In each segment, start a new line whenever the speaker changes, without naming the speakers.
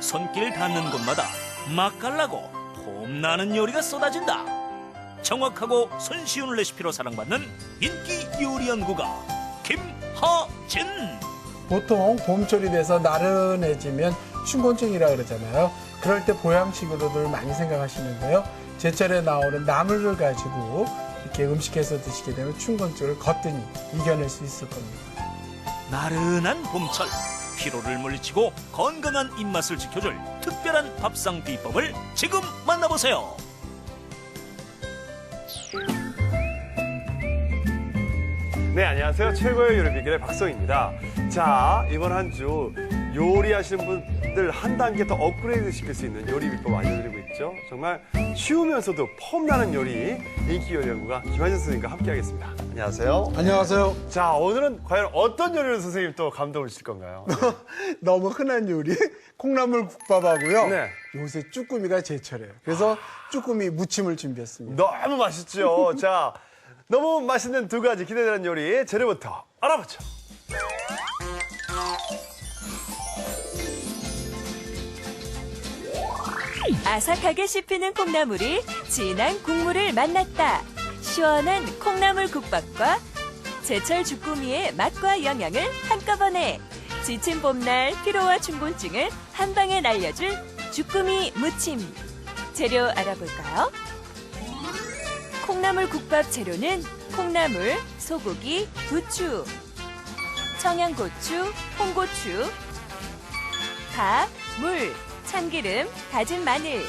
손길 닿는 곳마다 맛깔나고 폼나는 요리가 쏟아진다. 정확하고 손쉬운 레시피로 사랑받는 인기 요리 연구가 김하진.
보통 봄철이 돼서 나른해지면 춘곤증이라 그러잖아요. 그럴 때 보양식으로들 많이 생각하시는데요. 제철에 나오는 나물을 가지고 이렇게 음식해서 드시게 되면 춘곤증을 거뜬히 이겨낼 수 있을 겁니다.
나른한 봄철, 피로를 물리치고 건강한 입맛을 지켜줄 특별한 밥상 비법을 지금 만나보세요.
네, 안녕하세요. 최고의 요리 비결의 박성입니다. 자, 이번 한 주 요리하시는 분들 한 단계 더 업그레이드 시킬 수 있는 요리 비법 알려드리고 있죠. 정말 쉬우면서도 폼나는 요리, 인기 요리 연구가 김하진 선생님과 함께 하겠습니다. 안녕하세요.
안녕하세요.
자, 오늘은 과연 어떤 요리를 선생님 또 감동을 주실 건가요?
너무 흔한 요리 콩나물 국밥하고요.
네.
요새 쭈꾸미가 제철이에요. 그래서 쭈꾸미 무침을 준비했습니다.
너무 맛있죠. 자, 너무 맛있는 두 가지 기대되는 요리 재료부터 알아보죠.
아삭하게 씹히는 콩나물이 진한 국물을 만났다. 시원한 콩나물 국밥과 제철 주꾸미의 맛과 영양을 한꺼번에 지친 봄날 피로와 춘곤증을 한 방에 날려줄 주꾸미 무침. 재료 알아볼까요? 콩나물 국밥 재료는 콩나물, 소고기, 부추, 청양고추, 홍고추, 밥, 물, 참기름, 다진 마늘.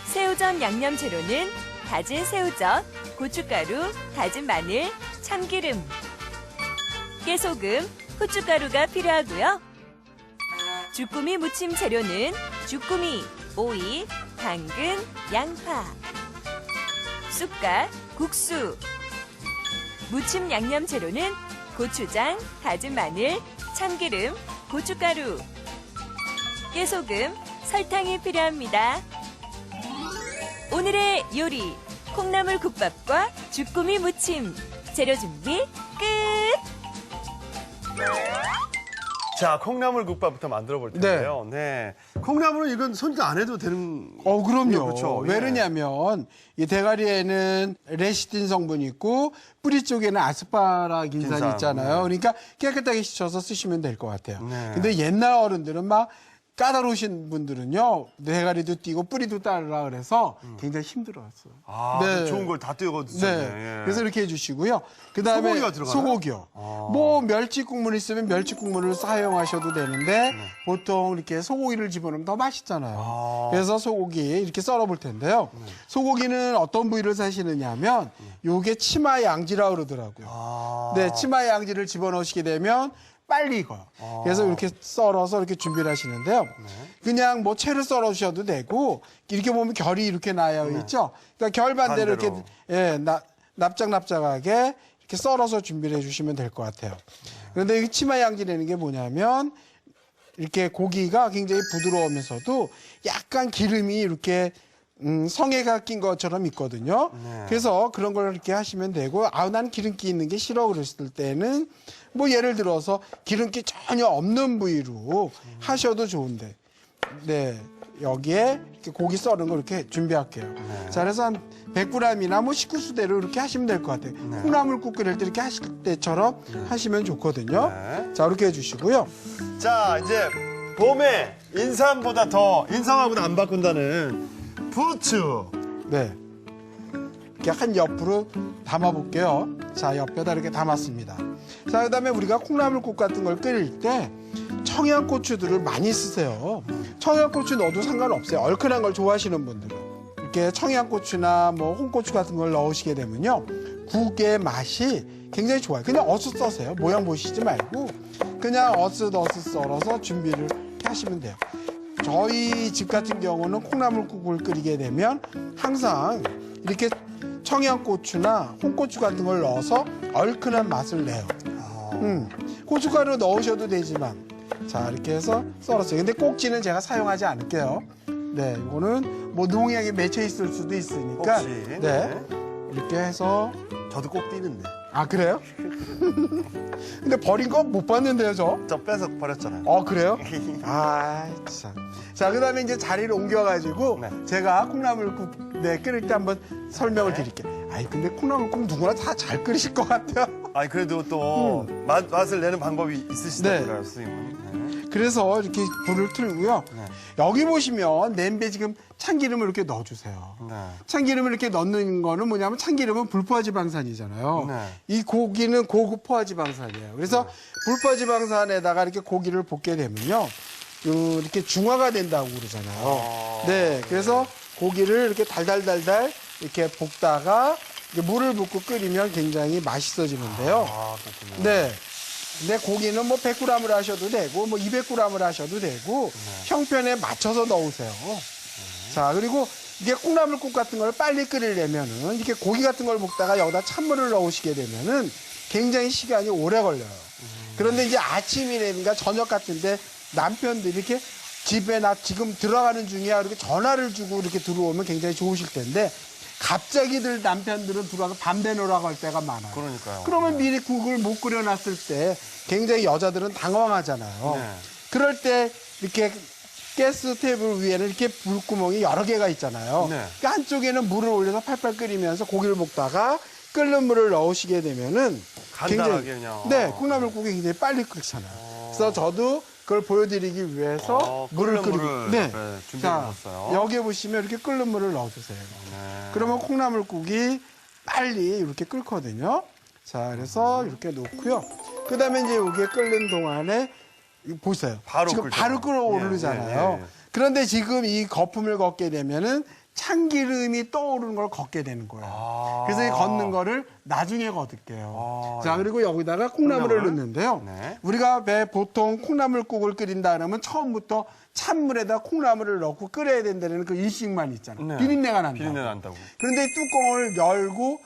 새우젓 양념 재료는 다진 새우젓, 고춧가루, 다진 마늘, 참기름, 깨소금, 후춧가루가 필요하고요. 주꾸미 무침 재료는 주꾸미, 오이, 당근, 양파, 쑥갓, 국수. 무침 양념 재료는 고추장, 다진 마늘, 참기름, 고춧가루, 깨소금, 설탕이 필요합니다. 오늘의 요리, 콩나물 국밥과 주꾸미 무침. 재료 준비 끝!
자, 콩나물 국밥부터 만들어 볼 텐데요. 네. 콩나물은 이건 손질 안 해도 되는.
그럼요.
그렇죠.
왜
예.
그러냐면 이 대가리에는 레시틴 성분이 있고 뿌리 쪽에는 아스파라긴산이
긴산,
있잖아요.
네.
그러니까 깨끗하게 씻어서 쓰시면 될 것 같아요.
네.
근데 옛날 어른들은 막 까다로우신 분들은요, 대가리도 띄고 뿌리도 따르라 그래서 굉장히 힘들어했어요.
아,
네.
좋은 걸 다 띄워
네.
드셨네. 예.
그래서 이렇게 해주시고요. 그 다음에
소고기가 들어가나요?
소고기요. 뭐 멸치 국물 있으면 멸치 국물을 사용하셔도 되는데 보통 이렇게 소고기를 집어넣으면 더 맛있잖아요. 그래서 소고기 이렇게 썰어볼 텐데요. 소고기는 어떤 부위를 사시느냐 하면 요게 치마 양지라고 그러더라고요. 네, 치마 양지를 집어넣으시게 되면 빨리 익어요. 그래서 이렇게 썰어서 이렇게 준비를 하시는데요. 그냥 뭐 채를 썰어 주셔도 되고 이렇게 보면 결이 이렇게 나여 있죠. 그러니까 결 반대로 이렇게 납작납작하게 이렇게 썰어서 준비를 해주시면 될 것 같아요. 그런데 이 치마 양지라는 게 뭐냐면 이렇게 고기가 굉장히 부드러우면서도 약간 기름이 이렇게 성에가 낀 것처럼 있거든요. 그래서 그런 걸 이렇게 하시면 되고, 난 기름기 있는 게 싫어 그랬을 때는 뭐 예를 들어서 기름기 전혀 없는 부위로 하셔도 좋은데, 네, 여기에 이렇게 고기 썰은 거 이렇게 준비할게요. 자, 그래서 한 100g이나 뭐 식구수대로 이렇게 하시면 될 것 같아요. 콩나물국 끓일 때 이렇게 하실 때처럼 하시면 좋거든요. 자, 이렇게 해주시고요.
자, 이제 봄에 인삼보다 더, 인삼하고는 안 바꾼다는 부추.
네. 이렇게 한 옆으로 담아볼게요. 자, 옆에다 이렇게 담았습니다. 자, 그 다음에 우리가 콩나물국 같은 걸 끓일 때 청양고추들을 많이 쓰세요. 청양고추 넣어도 상관없어요. 얼큰한 걸 좋아하시는 분들은. 이렇게 청양고추나 뭐 홍고추 같은 걸 넣으시게 되면요. 국의 맛이 굉장히 좋아요. 그냥 어슷 써세요. 모양 보시지 말고 그냥 어슷 썰어서 준비를 하시면 돼요. 저희 집 같은 경우는 콩나물국을 끓이게 되면 항상 이렇게 청양고추나 홍고추 같은 걸 넣어서 얼큰한 맛을 내요. 고춧가루 넣으셔도 되지만, 자, 이렇게 해서 썰었어요. 근데 꼭지는 제가 사용하지 않을게요. 네, 이거는 뭐 농약에 맺혀 있을 수도 있으니까.
혹시,
네. 이렇게 해서.
저도 꼭 뛰는데.
아, 그래요? 근데 버린 거 못 봤는데요, 저?
저 빼서 버렸잖아요.
그래요? 아, 참. 자, 그 다음에 이제 자리를 옮겨가지고
네.
제가 콩나물국 끓일 때 한번 설명을 드릴게요. 아이, 근데 콩나물국 누구나 다 잘 끓이실 것 같아요.
아니 그래도 또 맛을 내는 방법이 있으시다고요, 선생님은. 네.
그래서 이렇게 불을 틀고요.
네.
여기 보시면 냄비에 지금 참기름을 이렇게 넣어주세요.
네.
참기름을 이렇게 넣는 거는 뭐냐면 참기름은 불포화지방산이잖아요.
네.
이 고기는 고급 포화지방산이에요. 그래서 불포화지방산에다가 이렇게 고기를 볶게 되면요. 이렇게 중화가 된다고 그러잖아요. 네. 그래서 고기를 이렇게 달달달달 이렇게 볶다가 이제 물을 붓고 끓이면 굉장히 맛있어지는데요.
그렇군요.
네. 근데 고기는 뭐 100g을 하셔도 되고 뭐 200g을 하셔도 되고 형편에 맞춰서 넣으세요. 자, 그리고 이게 콩나물국 같은 걸 빨리 끓이려면은 이렇게 고기 같은 걸 볶다가 여기다 찬물을 넣으시게 되면은 굉장히 시간이 오래 걸려요. 그런데 이제 아침이라든가 저녁 같은데 남편들이 이렇게 집에 나 지금 들어가는 중이야 이렇게 전화를 주고 이렇게 들어오면 굉장히 좋으실 텐데 갑자기들 남편들은 들어와서 밤 되노라고 할 때가 많아요.
그러니까요.
그러면 미리 국을 못 끓여놨을 때 굉장히 여자들은 당황하잖아요.
네.
그럴 때 이렇게 가스 테이블 위에는 이렇게 불구멍이 여러 개가 있잖아요.
네.
그 한쪽에는 물을 올려서 팔팔 끓이면서 고기를 볶다가 끓는 물을 넣으시게 되면은
간단하게 그냥.
네, 콩나물국이 굉장히 빨리 끓잖아요. 그래서 저도 그걸 보여드리기 위해서 물을
끓는
끓이고
물을
네.
준비해
자,
주셨어요.
여기에 보시면 이렇게 끓는 물을 넣어주세요.
네.
그러면 콩나물국이 빨리 이렇게 끓거든요. 자, 그래서 이렇게 놓고요. 그 다음에 이제 여기에 끓는 동안에 이거 보세요.
바로
지금
끓죠.
바로 끓어오르잖아요.
예, 예, 예.
그런데 지금 이 거품을 걷게 되면은 참기름이 떠오르는 걸 걷게 되는 거예요. 그래서 이 걷는 거를 나중에 거둘게요. 자, 그리고 여기다가 콩나물을
콩나물.
넣는데요.
네.
우리가 보통 콩나물국을 끓인다 그러면 처음부터 찬물에다 콩나물을 넣고 끓여야 된다는 그 인식만 있잖아요.
네.
비린내가 난다.
비린내 난다고.
그런데 이 뚜껑을 열고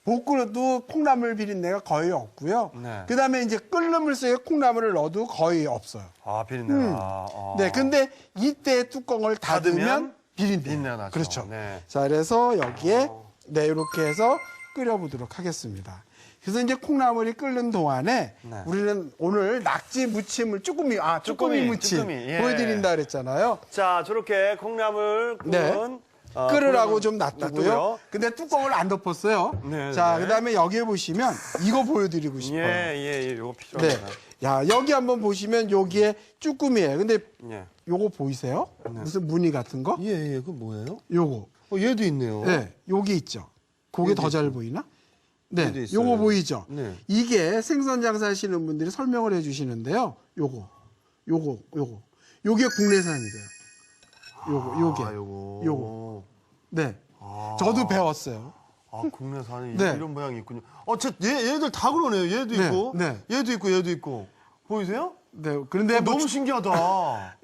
볶으려도 콩나물 비린내가 거의 없고요.
네.
그다음에 이제 끓는 물 속에 콩나물을 넣어도 거의 없어요.
비린내가.
네, 근데 이때 뚜껑을 닫으면
닫으면
비린내가
나죠.
그렇죠.
네.
자, 그래서 여기에 네, 이렇게 해서 끓여보도록 하겠습니다. 그래서 이제 콩나물이 끓는 동안에
네.
우리는 오늘 낙지 무침을 쭈꾸미 무침
쭈꾸미, 예.
보여드린다 그랬잖아요.
자, 저렇게 콩나물
네.
구운
끓으라고 좀 놔두고요. 근데 뚜껑을 안 덮었어요.
네,
자,
네.
그다음에 여기에 보시면 이거 보여드리고 싶어요.
예, 요거
네.
필요합니다.
야, 여기 한번 보시면 여기에 쭈꾸미예요. 근데
예.
요거 보이세요? 무슨 무늬 같은 거?
예, 그건 뭐예요?
요거.
얘도 있네요.
네, 여기 있죠. 그게 더 잘 보이나? 네,
여기도 있어요.
요거 보이죠?
네.
이게 생선 장사하시는 분들이 설명을 해주시는데요. 요게 국내산이래요. 요게. 요거. 네. 저도 배웠어요.
국내산이
네.
이런 모양이 있군요.
얘들 다 그러네요. 얘도
네,
있고,
네.
얘도 있고, 얘도 있고.
보이세요?
네, 그런데 뭐
너무 신기하다.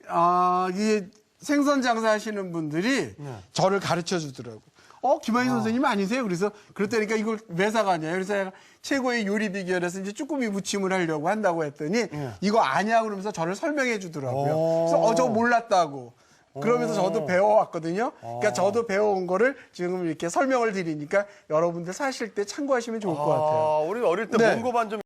이게 생선 장사하시는 분들이
네.
저를 가르쳐 주더라고요. 김한희 선생님 아니세요? 그래서 그랬다니까 이걸 왜 사가냐. 그래서 제가 최고의 요리 비결에서 이제 쭈꾸미 무침을 하려고 한다고 했더니 이거 아냐 그러면서 저를 설명해 주더라고요. 그래서 저 몰랐다고. 그러면서 저도 배워왔거든요. 그러니까 저도 배워온 거를 지금 이렇게 설명을 드리니까 여러분들 사실 때 참고하시면 좋을 것 같아요.
우리 어릴 때
네.
몽고반 좀